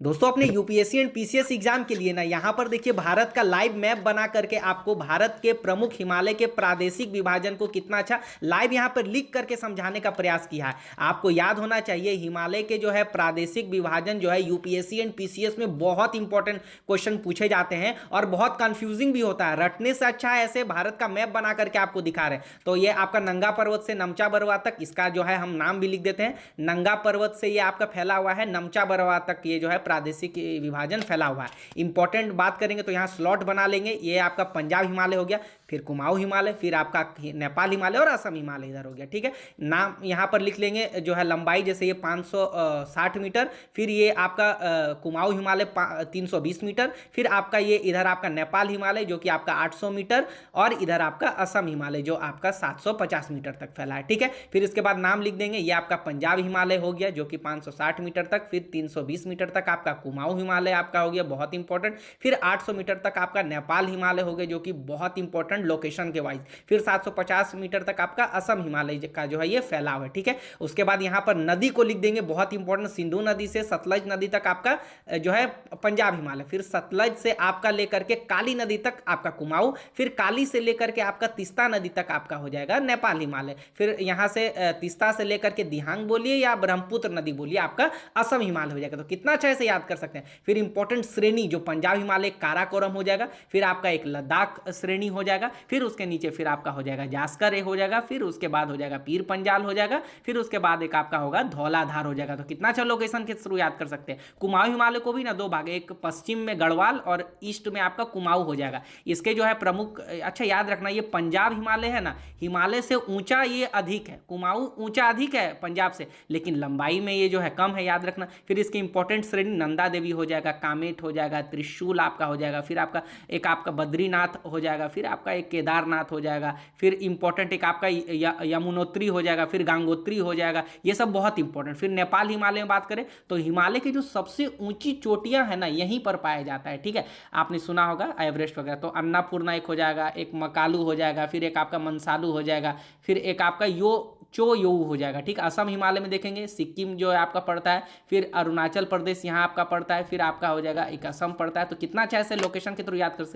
दोस्तों अपने UPSC and PCS exam के लिए ना यहाँ पर देखिए भारत का लाइव मैप बना करके आपको भारत के प्रमुख हिमालय के प्रादेशिक विभाजन को कितना अच्छा लाइव यहाँ पर लिख करके समझाने का प्रयास किया है। आपको याद होना चाहिए हिमालय के जो है प्रादेशिक विभाजन जो है यूपीएससी एंड पीसीएस में बहुत इंपॉर्टेंट क्वेश्चन पूछे जाते हैं और बहुत कंफ्यूजिंग भी होता है। रटने से अच्छा है ऐसे भारत का मैप बना करके आपको दिखा रहे हैं। तो ये आपका नंगा पर्वत से नमचा बरवा तक, इसका जो है हम नाम भी लिख देते हैं। नंगा पर्वत से ये आपका फैला हुआ है नमचा बरवा तक, ये जो है प्रादेशिक विभाजन फैला हुआ है। इंपॉर्टेंट बात करेंगे तो यहाँ स्लॉट बना लेंगे। ये आपका पंजाब हिमालय हो गया, फिर कुमाऊं हिमालय, फिर आपका नेपाल हिमालय और असम हिमालय इधर हो गया। ठीक है, नाम यहाँ पर लिख लेंगे जो है लंबाई, जैसे ये 560 मीटर, फिर ये आपका कुमाऊं हिमालय 320 मीटर, फिर आपका ये इधर आपका नेपाल हिमालय जो कि आपका 800 मीटर, और इधर आपका असम हिमालय जो आपका 750 मीटर तक फैला है। ठीक है, फिर इसके बाद नाम लिख देंगे। ये आपका पंजाब हिमालय हो गया जो कि 560 मीटर तक, फिर 320 मीटर तक आपका कुमाऊं हिमालय आपका हो गया, बहुत इंपॉर्टेंट, फिर 800 मीटर तक आपका नेपाल हिमालय हो गया जो कि बहुत इंपॉर्टेंट लोकेशन के वाइज, फिर 750 मीटर तक आपका असम हिमालय का जो है ये फैलाव है। ठीक है, उसके बाद यहाँ पर नदी को लिख देंगे, बहुत इंपॉर्टेंट, सिंधु नदी से सतलज नदी तक आपका जो है पंजाब हिमालय, फिर सतलज से आपका लेकर के काली नदी तक आपका कुमाऊं, फिर काली से लेकर के आपका तीस्ता नदी तक आपका हो जाएगा नेपाल हिमालय, फिर यहाँ से तीस्ता से लेकर के दिहांग बोलिए या ब्रह्मपुत्र नदी बोलिए आपका असम हिमालय हो जाएगा। तो कितना अच्छा से याद कर सकते हैं। फिर इंपॉर्टेंट श्रेणी जो पंजाब हिमालय काराकोरम हो जाएगा, फिर आपका एक लद्दाख श्रेणी हो जाएगा, फिर उसके नीचे फिर आपका हो जाएगा जास्कर हो जाएगा, फिर उसके बाद हो जाएगा पीर पंजाल हो जाएगा, फिर उसके बाद एक आपका होगा धौलाधार हो जाएगा। तो कितना अच्छा लोकेशन के थ्रू याद कर सकते हैं। कुमाऊं हिमालय को भी ना दो भाग, एक पश्चिम में गढ़वाल और ईस्ट में आपका कुमाऊं हो जाएगा। इसके जो है प्रमुख, अच्छा याद रखना, ये पंजाब हिमालय है ना, हिमालय से ऊंचा ये अधिक है, कुमाऊं ऊंचा अधिक है पंजाब से, लेकिन लंबाई में ये जो है कम है, याद रखना। फिर इसके इंपॉर्टेंट श्रेणी नंदा देवी हो जाएगा, कामेट हो जाएगा, त्रिशूल आपका हो जाएगा, फिर आपका एक आपका बद्रीनाथ हो जाएगा, फिर आपका एक केदारनाथ हो जाएगा, फिर इंपॉर्टेंट एक आपका यमुनोत्री हो जाएगा, फिर गंगोत्री हो जाएगा। ये सब बहुत इंपॉर्टेंट। फिर नेपाल हिमालय में बात करें तो हिमालय की जो सबसे ऊंची चोटियां हैं ना यहीं पर पाया जाता है। ठीक है, आपने सुना होगा एवरेस्ट वगैरह। तो अन्नापूर्णा एक हो जाएगा, एक मकालू हो जाएगा, फिर एक आपका मनसालू हो जाएगा, फिर एक आपका चो यो हो जाएगा। ठीक, असम हिमालय में देखेंगे सिक्किम जो है आपका पड़ता है, फिर अरुणाचल प्रदेश यहाँ आपका पड़ता है, फिर आपका हो जाएगा एक असम पड़ता है। तो कितना अच्छा ऐसे लोकेशन के थ्रू याद कर सकते